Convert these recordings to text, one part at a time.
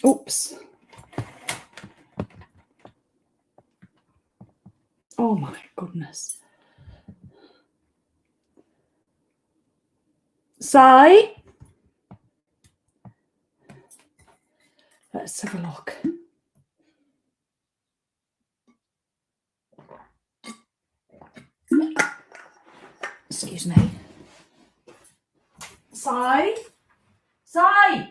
Oops. Oh my goodness. Si? Let's have a look. Excuse me. Si? Si? Si?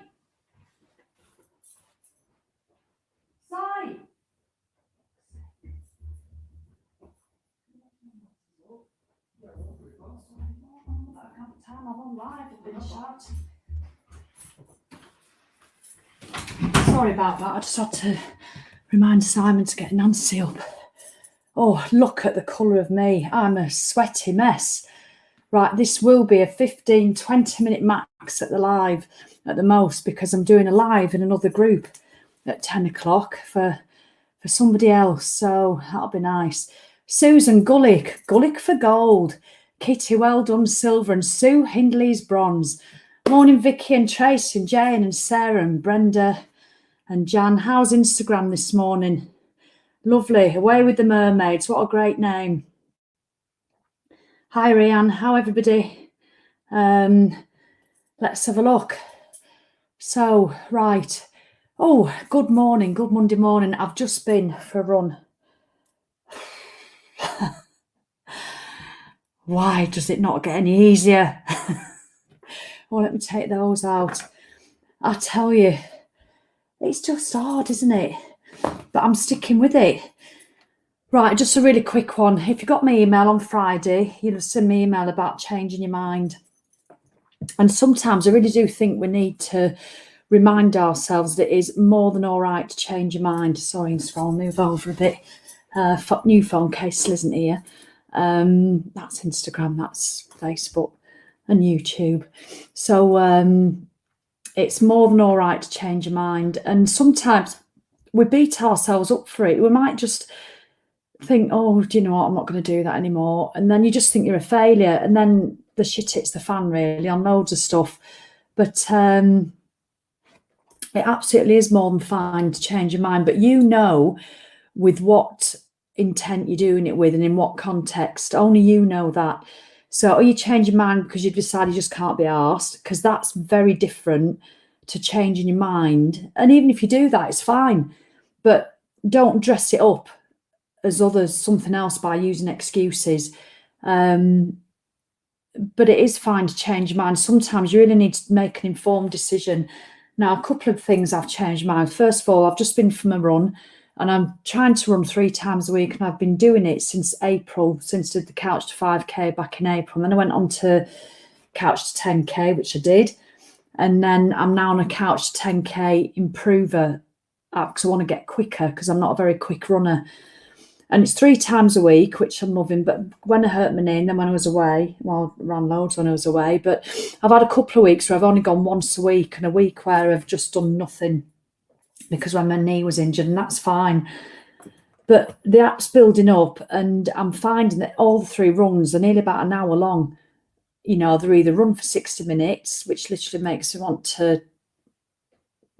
I'm on live. I've been shouting. Sorry about that. I just had to remind Simon to get Nancy up. Oh, look at the colour of me. I'm a sweaty mess. Right, this will be a 15, 20 minute max at the live at the most, because I'm doing a live in another group at 10 o'clock for somebody else. So that'll be nice. Susan Gullick for gold. Kitty, well done, silver, and Sue Hindley's bronze. Morning, Vicky and Tracy and Jane and Sarah and Brenda and Jan. How's Instagram this morning? Lovely. Away with the mermaids. What a great name. Hi, Rianne. How everybody? Let's have a look. So, right. Oh, good morning. Good Monday morning. I've just been for a run. Why does it not get any easier? Oh, let me take those out. I tell you, it's just hard, isn't it? But I'm sticking with it. Right, just a really quick one. If you got my email on Friday, you'll send me an email about changing your mind. And sometimes I really do think we need to remind ourselves that it is more than all right to change your mind. Sorry, I'll move over a bit. New phone case still isn't here. That's Instagram, that's Facebook and YouTube. So it's more than all right to change your mind. And sometimes we beat ourselves up for it. We might just think, oh, do you know what, I'm not going to do that anymore. And then you just think you're a failure. And then the shit hits the fan really on loads of stuff. But it absolutely is more than fine to change your mind. But you know with what intent you're doing it with and in what context. Only you know that. So are you changing your mind because you've decided you just can't be arsed? Because that's very different to changing your mind. And even if you do that, it's fine. But don't dress it up as something else by using excuses. But it is fine to change your mind. Sometimes you really need to make an informed decision. Now, a couple of things I've changed my mind. First of all, I've just been from a run and I'm trying to run 3 times a week, and I've been doing it since April, since I did the Couch to 5K back in April. And then I went on to Couch to 10K, which I did. And then I'm now on a Couch to 10K improver app because I want to get quicker because I'm not a very quick runner. And it's 3 times a week, which I'm loving. But when I hurt my knee, and then when I was away, well, I ran loads when I was away. But I've had a couple of weeks where I've only gone once a week, and a week where I've just done nothing because when my knee was injured, and that's fine. But the app's building up, and I'm finding that all the 3 runs are nearly about an hour long. You know, they're either run for 60 minutes, which literally makes me want to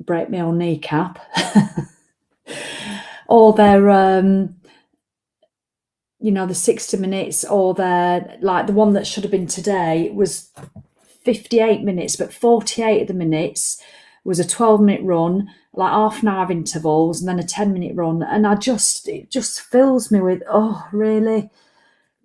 break my own kneecap, or they're you know, the 60 minutes, or they're like the one that should have been today was 58 minutes, but 48 of the minutes was a 12-minute run, like half an hour of intervals, and then a 10-minute run. And it just fills me with, oh, really?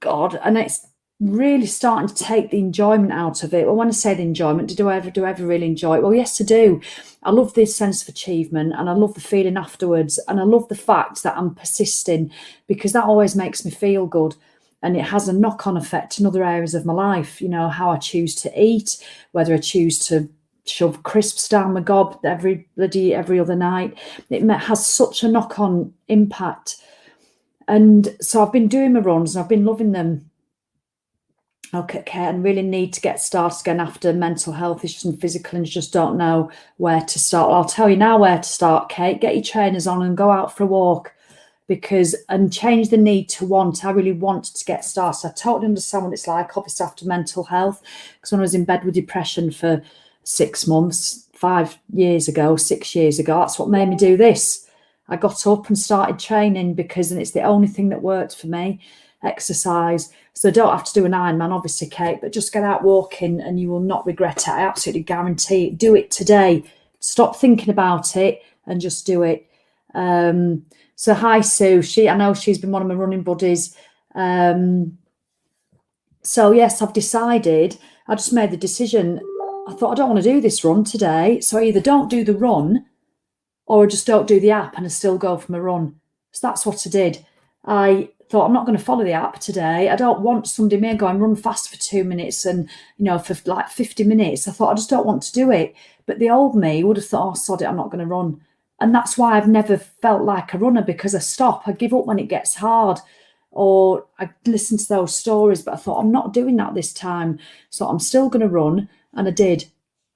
God. And it's really starting to take the enjoyment out of it. Well, when I say the enjoyment, do I ever really enjoy it? Well, yes, I do. I love this sense of achievement, and I love the feeling afterwards, and I love the fact that I'm persisting, because that always makes me feel good, and it has a knock-on effect in other areas of my life. You know, how I choose to eat, whether I choose to shove crisps down my gob every other night. It has such a knock-on impact. And so I've been doing my runs and I've been loving them. Okay, and really need to get started again after mental health issues and physical, and just don't know where to start. Well, I'll tell you now where to start, Kate. Get your trainers on and go out for a walk, and change the need to want. I really want to get started. I totally understand what it's like, obviously, after mental health, because when I was in bed with depression for 6 months, 5 years ago, 6 years ago. That's what made me do this. I got up and started training and it's the only thing that worked for me, exercise. So don't have to do an Ironman, obviously, Kate, but just get out walking and you will not regret it. I absolutely guarantee it. Do it today. Stop thinking about it and just do it. So hi, Sue. I know she's been one of my running buddies. So yes, I've decided, I just made the decision. I thought I don't want to do this run today. So I either don't do the run or I just don't do the app and I still go for my run. So that's what I did. I thought I'm not going to follow the app today. I don't want somebody may go and run fast for 2 minutes and, for like 50 minutes. I thought I just don't want to do it. But the old me would have thought, oh, sod it, I'm not going to run. And that's why I've never felt like a runner, because I stop. I give up when it gets hard, or I listen to those stories, but I thought I'm not doing that this time. So I'm still going to run. And I did.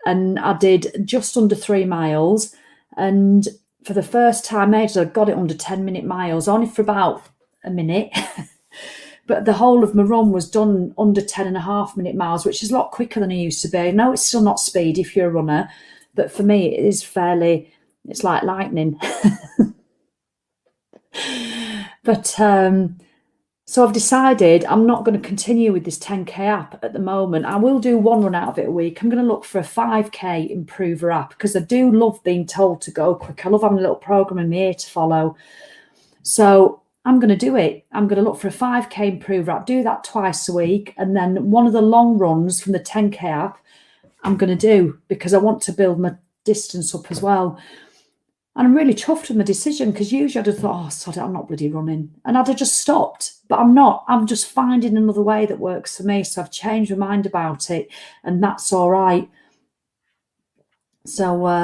And I did just under 3 miles. And for the first time I got it under 10-minute miles, only for about a minute. But the whole of my run was done under 10.5-minute miles, which is a lot quicker than I used to be. I know it's still not speed if you're a runner, but for me, it is it's like lightning. But so I've decided I'm not going to continue with this 10K app at the moment. I will do one run out of it a week. I'm going to look for a 5K improver app, because I do love being told to go quick. I love having a little program in my ear to follow. So I'm going to do it. I'm going to look for a 5K improver app, do that twice a week. And then one of the long runs from the 10K app, I'm going to do, because I want to build my distance up as well. And I'm really chuffed with my decision, because usually I'd have thought, oh, sod it, I'm not bloody running. And I'd have just stopped. But I'm not. I'm just finding another way that works for me. So I've changed my mind about it, and that's all right. So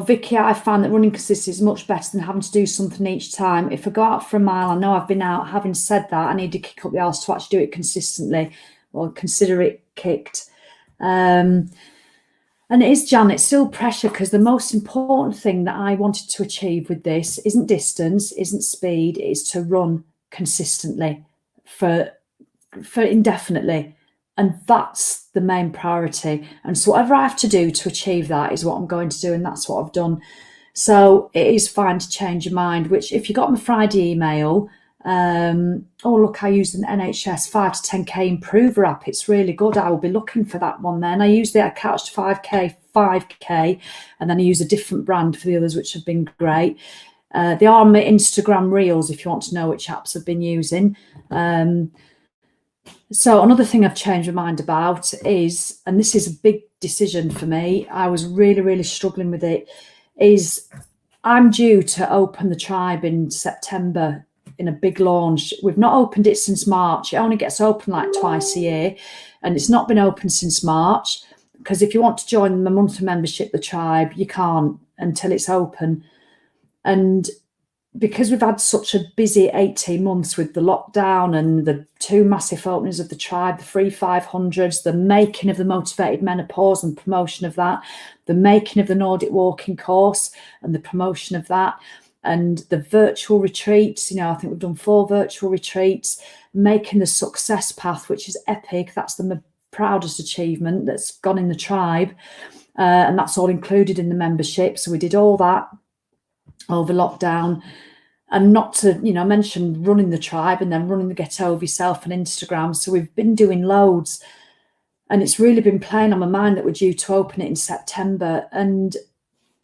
Vicky, I found that running consistency is much better than having to do something each time. If I go out for a mile, I know I've been out. Having said that, I need to kick up the arse to actually do it consistently, or consider it kicked. And it is, Jan, it's still pressure, because the most important thing that I wanted to achieve with this isn't distance, isn't speed, it is to run consistently for indefinitely. And that's the main priority. And so whatever I have to do to achieve that is what I'm going to do, and that's what I've done. So it is fine to change your mind, which if you got my Friday email, oh look, I used an NHS 5 to 10K improver app. It's really good. I will be looking for that one then. I use the Couch to 5K, and then I use a different brand for the others, which have been great. They are on my Instagram reels if you want to know which apps I've been using. So another thing I've changed my mind about is, and this is a big decision for me, I was really, really struggling with it, is I'm due to open the tribe in September in a big launch. We've not opened it since March. It only gets open like twice a year, and it's not been open since March, because if you want to join the monthly membership, the tribe, you can't until it's open. And because we've had such a busy 18 months with the lockdown and the 2 massive openings of the tribe, the free 500s, the making of the Motivated Menopause and promotion of that, the making of the Nordic Walking course and the promotion of that, and the virtual retreats, I think we've done 4 virtual retreats, making the Success Path, which is epic. That's the proudest achievement that's gone in the tribe, and that's all included in the membership. So we did all that over lockdown. And not to, mention running the tribe and then running the Get Over Yourself on Instagram. So we've been doing loads, and it's really been playing on my mind that we're due to open it in September. And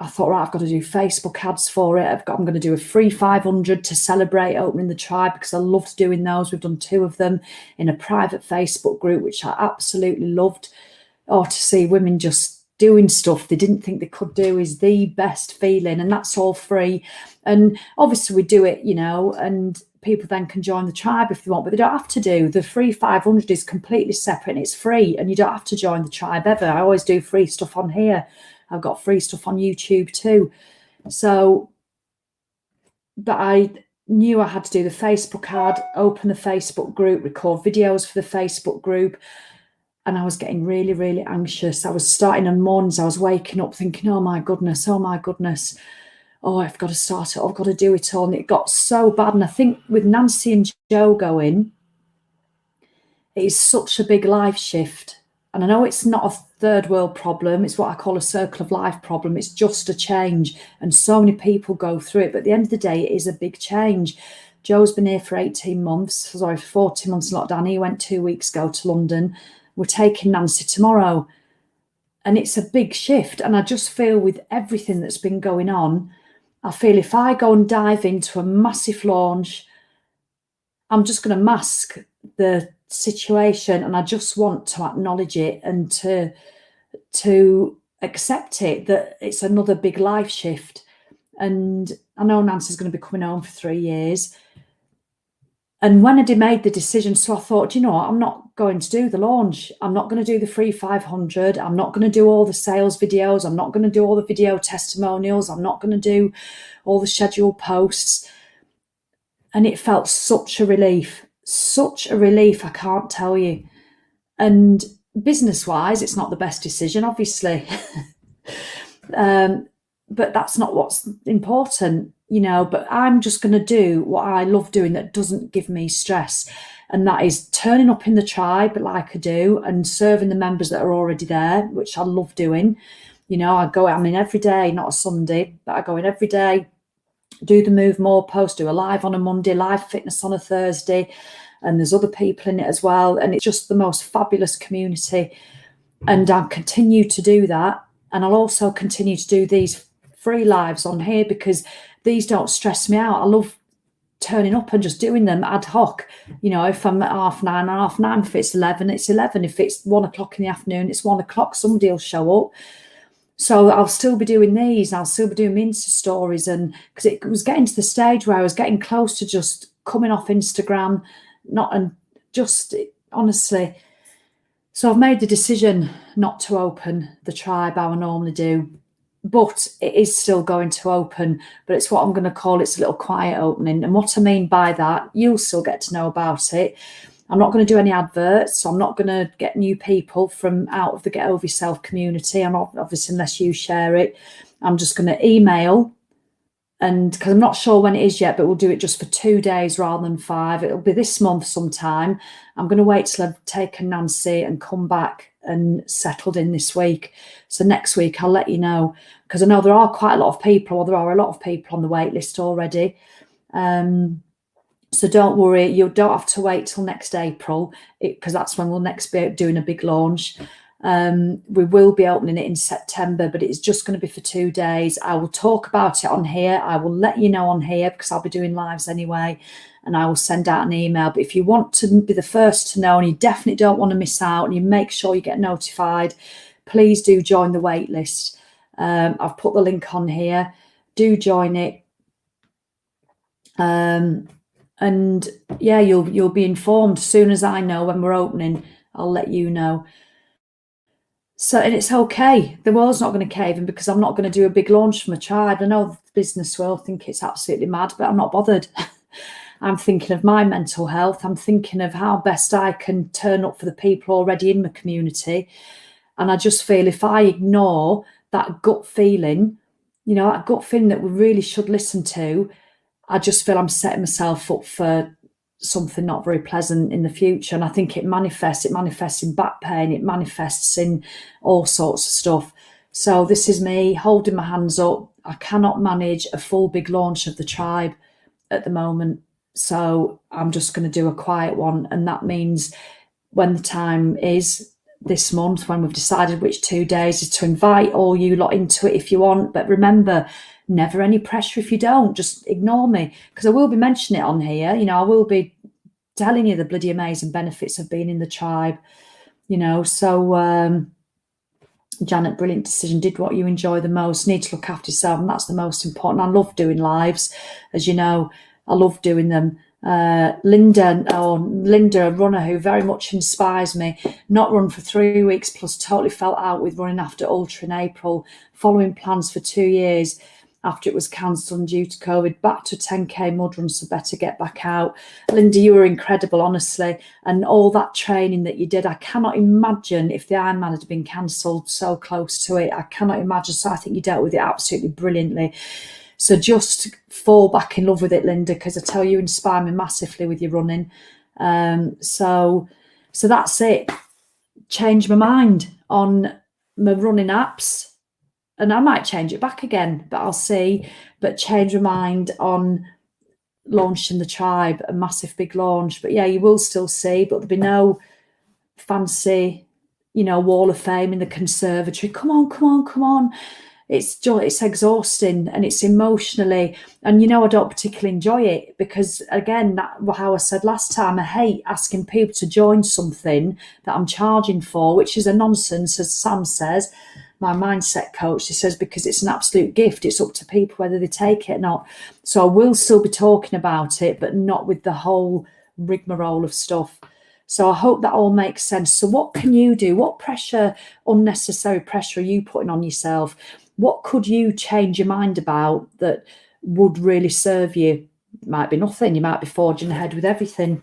I thought, right, I've got to do Facebook ads for it. I'm going to do a free 500 to celebrate opening the tribe, because I loved doing those. We've done 2 of them in a private Facebook group, which I absolutely loved. To see women just doing stuff they didn't think they could do is the best feeling, and that's all free. And obviously we do it, and people then can join the tribe if they want, but they don't have to do. The free 500 is completely separate and it's free, and you don't have to join the tribe ever. I always do free stuff on here. I've got free stuff on YouTube too. So, but I knew I had to do the Facebook ad, open the Facebook group, record videos for the Facebook group. And I was getting really, really anxious. I was starting on mornings, I was waking up thinking, oh my goodness, oh, I've got to start it, I've got to do it all. And it got so bad. And I think with Nancy and Joe going, it is such a big life shift. And I know it's not a third world problem. It's what I call a circle of life problem. It's just a change. And so many people go through it. But at the end of the day, it is a big change. Joe's been here for 18 months, sorry, 14 months in lockdown. He went 2 weeks ago to London. We're taking Nancy tomorrow. And it's a big shift. And I just feel with everything that's been going on, I feel if I go and dive into a massive launch, I'm just going to mask the situation, and I just want to acknowledge it and to accept it, that it's another big life shift. And I know Nancy's going to be coming home for 3 years. And when I made the decision, so I thought, you know what, I'm not going to do the launch. I'm not going to do the free 500. I'm not going to do all the sales videos. I'm not going to do all the video testimonials. I'm not going to do all the scheduled posts. And it felt such a relief, I can't tell you. And business-wise, it's not the best decision, obviously. But that's not what's important, you know. But I'm just going to do what I love doing that doesn't give me stress. And that is turning up in the tribe like I do and serving the members that are already there, which I love doing. You know, I'm in every day, not a Sunday, but I go in every day, do the Move More post, do a live on a Monday, live fitness on a Thursday. And there's other people in it as well. And it's just the most fabulous community. And I'll continue to do that. And I'll also continue to do these free lives on here because these don't stress me out. I love turning up and just doing them ad hoc. You know, if I'm at 9:30, if it's 11, it's 11. If it's 1 o'clock in the afternoon, it's 1 o'clock. Somebody will show up. So I'll still be doing these. I'll still be doing my Insta stories. And because it was getting to the stage where I was getting close to just coming off Instagram, honestly. So I've made the decision not to open the tribe how I normally do, but it is still going to open, but it's what I'm going to call it's a little quiet opening. And what I mean by that, you'll still get to know about it. I'm not going to do any adverts, so I'm not going to get new people from out of the Get Over Yourself community. I'm not, obviously, unless you share it. I'm just going to email, and because I'm not sure when it is yet, but we'll do it just for 2 days rather than 5. It'll be this month sometime. I'm going to wait till I've taken Nancy and come back and settled in this week. So next week I'll let you know, because I know there are quite a lot of people, or there are a lot of people on the wait list already. So don't worry, you don't have to wait till next April, because that's when we'll next be doing a big launch. We will be opening it in September, but it's just going to be for 2 days. I will talk about it on here. I will let you know on here, because I'll be doing lives anyway, and I will send out an email. But if you want to be the first to know, and you definitely don't want to miss out, and you make sure you get notified, please do join the wait list. I've put the link on here. Do join it. And yeah, you'll be informed as soon as I know when we're opening. I'll let you know. So, and it's okay. The world's not going to cave in because I'm not going to do a big launch for my tribe. I know the business world think it's absolutely mad, but I'm not bothered. I'm thinking of my mental health. I'm thinking of how best I can turn up for the people already in my community. And I just feel if I ignore that gut feeling, you know, that gut feeling that we really should listen to, I just feel I'm setting myself up for something not very pleasant in the future. And I think it manifests in back pain, it manifests in all sorts of stuff. So this is me holding my hands up. I cannot manage a full big launch of the tribe at the moment. So I'm just going to do a quiet one. And that means when the time is this month, when we've decided which 2 days, is to invite all you lot into it if you want. But remember, never any pressure if you don't. Just ignore me, because I will be mentioning it on here. You know, I will be telling you the bloody amazing benefits of being in the tribe, you know. So Janet, brilliant decision. Did what you enjoy the most. Need to look after yourself, and that's the most important. I love doing lives, as you know. I love doing them. Linda, a runner who very much inspires me, not run for 3 weeks plus, totally felt out with running after Ultra in April, following plans for 2 years after it was cancelled due to COVID, back to 10k mud run, so better get back out. Linda, you were incredible, honestly, and all that training that you did. I cannot imagine if the Ironman had been cancelled so close to it. I cannot imagine. So I think you dealt with it absolutely brilliantly. So just fall back in love with it, Linda, because I tell you inspire me massively with your running. So that's it. change my mind on my running apps, and I might change it back again, but I'll see. But change my mind on launching the tribe, a massive big launch. But yeah, you will still see, but there'll be no fancy, wall of fame in the conservatory. Come on. It's exhausting, and it's emotionally, and I don't particularly enjoy it, because again, how I said last time, I hate asking people to join something that I'm charging for, which is a nonsense, as Sam says, my mindset coach. He says, because it's an absolute gift, it's up to people whether they take it or not. So I will still be talking about it, but not with the whole rigmarole of stuff. So I hope that all makes sense. So what can you do? What unnecessary pressure are you putting on yourself? What could you change your mind about that would really serve you? It might be nothing. You might be forging ahead with everything.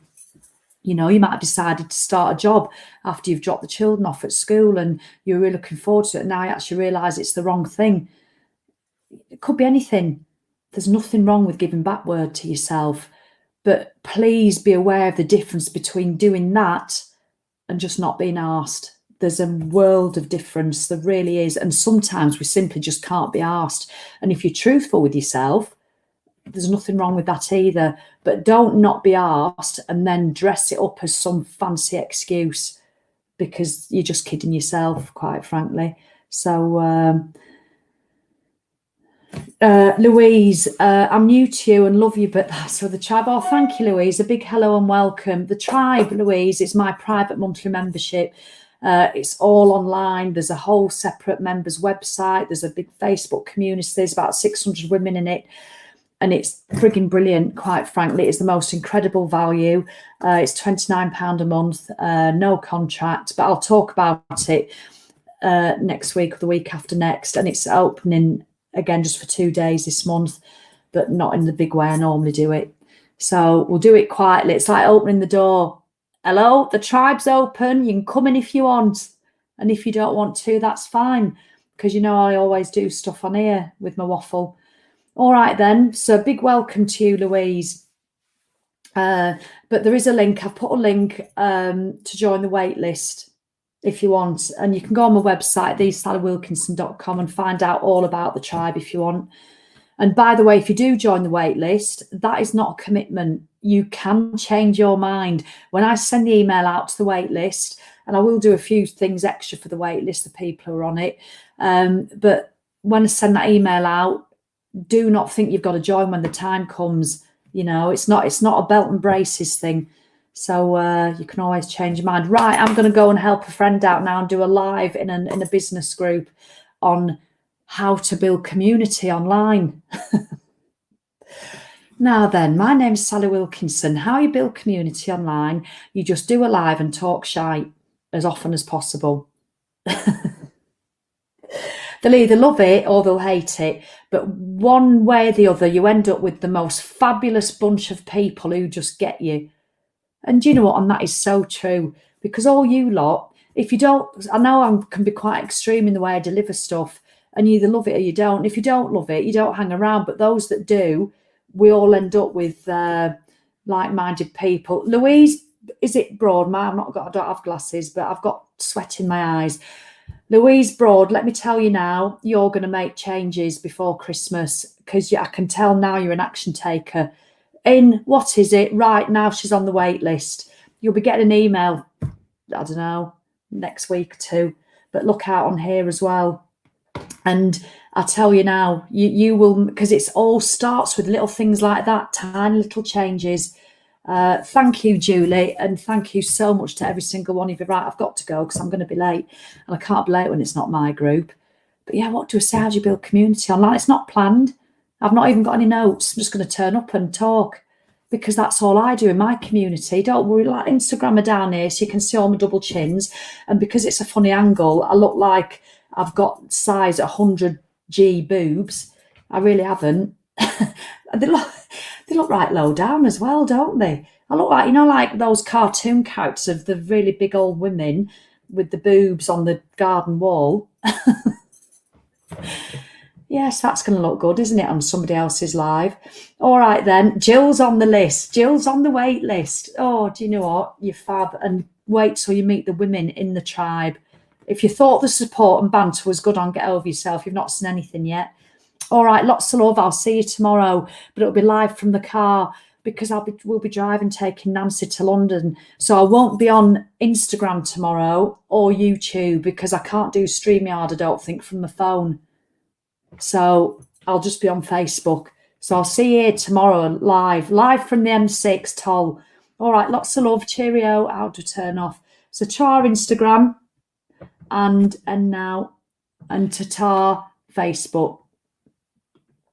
You might have decided to start a job after you've dropped the children off at school and you're really looking forward to it. And now you actually realise it's the wrong thing. It could be anything. There's nothing wrong with giving back word to yourself. But please be aware of the difference between doing that and just not being asked. There's a world of difference. There really is. And sometimes we simply just can't be asked. And if you're truthful with yourself, there's nothing wrong with that either. But don't not be asked and then dress it up as some fancy excuse, because you're just kidding yourself, quite frankly. So, Louise, I'm new to you and love you, but so the tribe. Oh, thank you, Louise. A big hello and welcome. The tribe, Louise, is my private monthly membership. It's all online. There's a whole separate members website. There's a big Facebook community. There's about 600 women in it. And it's frigging brilliant, quite frankly. It's the most incredible value. It's £29 a month, no contract, but I'll talk about it next week or the week after next. And it's opening again just for 2 days this month, but not in the big way I normally do it. So we'll do it quietly. It's like opening the door. Hello, the tribe's open. You can come in if you want. And if you don't want to, that's fine. Because I always do stuff on here with my waffle. All right then. So big welcome to you, Louise. But there is a link. I've put a link to join the wait list if you want. And you can go on my website, thesallywilkinson.com, and find out all about the tribe if you want. And by the way, if you do join the wait list, that is not a commitment. You can change your mind. When I send the email out to the wait list, and I will do a few things extra for the wait list, the people who are on it. But when I send that email out, do not think you've got to join when the time comes. It's not a belt and braces thing. So you can always change your mind. Right, I'm going to go and help a friend out now and do a live in a business group on how to build community online. Now then, my name's Sally Wilkinson. How you build community online? You just do a live and talk shite as often as possible. They'll either love it or they'll hate it. But one way or the other, you end up with the most fabulous bunch of people who just get you. And you know what? And that is so true. Because all you lot, if you don't, I know I can be quite extreme in the way I deliver stuff, and you either love it or you don't. If you don't love it, you don't hang around. But those that do, we all end up with like-minded people. Louise, is it Broad? I don't have glasses, but I've got sweat in my eyes. Louise Broad, let me tell you now, you're going to make changes before Christmas, because I can tell now you're an action taker. What is it? Right now she's on the wait list. You'll be getting an email, I don't know, next week or two, but look out on here as well. And I tell you now, you will, because it all starts with little things like that, tiny little changes. Thank you, Julie, and thank you so much to every single one of you. Right, I've got to go because I'm going to be late, and I can't be late when it's not my group. But yeah, what do I say? How do you build community online? It's not planned. I've not even got any notes. I'm just going to turn up and talk, because that's all I do in my community. Don't worry, like Instagram are down here so you can see all my double chins, and because it's a funny angle, I look like I've got size 100G boobs. I really haven't. They look right low down as well, don't they? I look like, like those cartoon characters of the really big old women with the boobs on the garden wall. Yes, that's going to look good, isn't it, on somebody else's live? All right then, Jill's on the list. Jill's on the wait list. Oh, do you know what? You're fab. And wait till you meet the women in the tribe. If you thought the support and banter was good on Get Over Yourself, you've not seen anything yet. All right, lots of love. I'll see you tomorrow, but it'll be live from the car because we'll be driving, taking Nancy to London. So I won't be on Instagram tomorrow or YouTube because I can't do StreamYard, I don't think, from the phone. So I'll just be on Facebook. So I'll see you here tomorrow live from the M6 toll. All right, lots of love. Cheerio. How to turn off. So char Instagram and ta-ta Facebook.